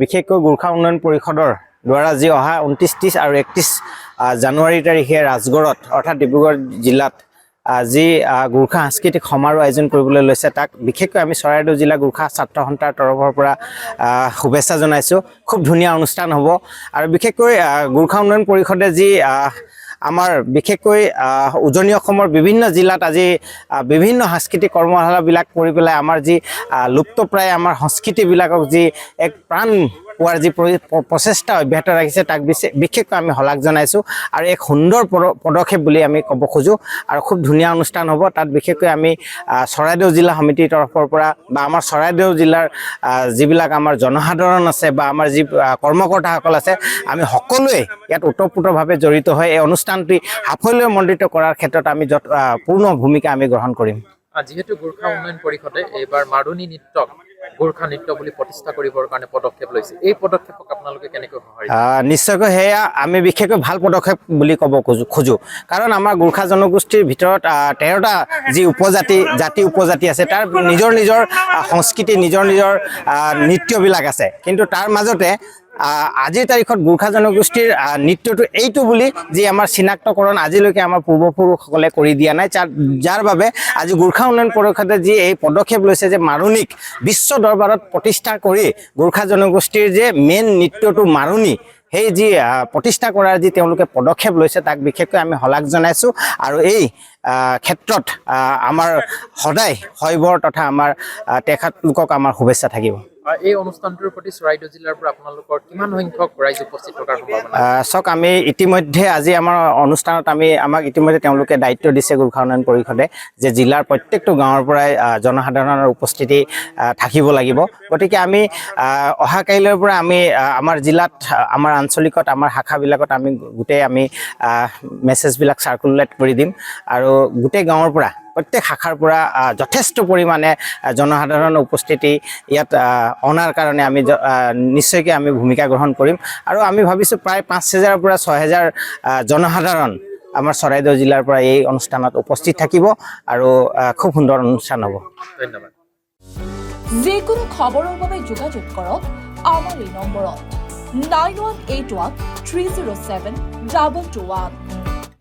বিশেষকৈ গোৰ্খা উন্নয়ন পৰিষদৰ দ্বাৰা যি অহা 29, 30 আৰু 31 জানুৱাৰী তাৰিখে ৰাজগড়ত অৰ্থাৎ ডিব্ৰুগড় জিলাত যি গোৰ্খা সাংস্কৃতিক সমাৰোহ আয়োজন কৰিবলৈ লৈছে তাক বিশেষকৈ আমি চৰাইদেউ জিলা গোৰ্খা ছাত্ৰ সন্থাৰ তৰফৰ পৰা শুভেচ্ছা জনাইছোঁ। খুব ধুনীয়া অনুষ্ঠান হ'ব আৰু বিশেষকৈ গোৰ্খা উন্নয়ন পৰিষদে যি আমাৰ বিশেষকৈ উজনি অসমৰ বিভিন্ন জিলাত আজি বিভিন্ন সাংস্কৃতিক কৰ্মশালাবিলাক কৰি পেলাই আমাৰ যি লুপ্তপ্ৰায় আমাৰ সংস্কৃতিবিলাকক যি এক প্ৰাণ পোৱাৰ যি প্ৰচেষ্টা অব্যাহত ৰাখিছে তাক বিশেষকৈ আমি শলাগ জনাইছোঁ আৰু এক সুন্দৰ পদক্ষেপ বুলি আমি ক'ব খোজোঁ আৰু খুব ধুনীয়া অনুষ্ঠান হ'ব। তাত বিশেষকৈ আমি চৰাইদেউ জিলা সমিতিৰ তৰফৰ পৰা বা আমাৰ চৰাইদেউ জিলাৰ যিবিলাক আমাৰ জনসাধাৰণ আছে বা আমাৰ যি কৰ্মকৰ্তাসকল আছে আমি সকলোৱে ইয়াত ওতঃপ্ৰোতভাৱে জড়িত হৈ এই অনুষ্ঠানটি সাফল্যমণ্ডিত কৰাৰ ক্ষেত্ৰত আমি পূৰ্ণ ভূমিকা আমি গ্ৰহণ কৰিম। যিহেতু গোৰ্খা উন্নয়ন পৰিষদে এইবাৰ মাৰুনী নৃত্যক গোৰ্খা নৃত্য বুলি প্ৰতিষ্ঠা কৰিবৰ কাৰণে পদক্ষেপ লৈছে, এই পদক্ষেপক আপোনালোকে কেনেকৈ সহায় নিশ্চয়কৈ সেয়া আমি বিশেষকৈ ভাল পদক্ষেপ বুলি ক'ব খোজোঁ। কাৰণ আমাৰ গোৰ্খা জনগোষ্ঠীৰ ভিতৰত 13টা যি জাতি উপজাতি আছে তাৰ নিজৰ নিজৰ সংস্কৃতি নিজৰ নিজৰ নৃত্যবিলাক আছে, কিন্তু তাৰ মাজতে আজিৰ তাৰিখত গোৰ্খা জনগোষ্ঠীৰ নৃত্যটো এইটো বুলি যি আমাৰ চিনাক্তকৰণ আজিলৈকে আমাৰ পূৰ্বপুৰুষসকলে কৰি দিয়া নাই, যাৰ বাবে আজি গোৰ্খা উন্নয়ন পৰিষদে যি এই পদক্ষেপ লৈছে যে মাৰুনীক বিশ্ব দৰবাৰত প্ৰতিষ্ঠা কৰি গোৰ্খা জনগোষ্ঠীৰ যে মেইন নৃত্যটো মাৰুনী সেই যি প্ৰতিষ্ঠা কৰাৰ যি তেওঁলোকে পদক্ষেপ লৈছে তাক বিশেষকৈ আমি শলাগ জনাইছোঁ আৰু এই ক্ষেত্ৰত আমাৰ সদায় শৈবৰ তথা আমাৰ তেখেতলোকক আমাৰ শুভেচ্ছা থাকিব। এই অনুষ্ঠানটোৰ প্ৰতি চৰাইদেউ জিলাৰ পৰা আপোনালোকৰ কিমান সংখ্যক ৰাইজ উপস্থিত থকাৰ সম্ভাৱনা? চাওক, আমি ইতিমধ্যে আজি আমাৰ অনুষ্ঠানত আমাক ইতিমধ্যে তেওঁলোকে দায়িত্ব দিছে গোৰ্খা উন্নয়ন পৰিষদে যে জিলাৰ প্ৰত্যেকটো গাঁৱৰ পৰাই জনসাধাৰণৰ উপস্থিতি থাকিব লাগিব। গতিকে আমি অহা কাইলৈৰ পৰা আমি আমাৰ জিলাত আমাৰ আঞ্চলিকত আমাৰ শাখাবিলাকত আমি গোটেই আমি মেছেজবিলাক চাৰ্কুলেট কৰি দিম আৰু গোটেই গাঁৱৰ পৰা প্ৰত্যেক শাখাৰ পৰা যথেষ্ট পৰিমাণে জনসাধাৰণৰ উপস্থিতি ইয়াত অনাৰ কাৰণে আমি নিশ্চয়কৈ আমি ভূমিকা গ্ৰহণ কৰিম আৰু আমি ভাবিছোঁ প্ৰায় 5,000 পৰা 6,000 জনসাধাৰণ আমাৰ চৰাইদেউ জিলাৰ পৰা এই অনুষ্ঠানত উপস্থিত থাকিব আৰু খুব সুন্দৰ অনুষ্ঠান হ'ব। ধন্যবাদ। যিকোনো খবৰৰ বাবে যোগাযোগ কৰক আমাৰ এই নম্বৰত 9181 307 221।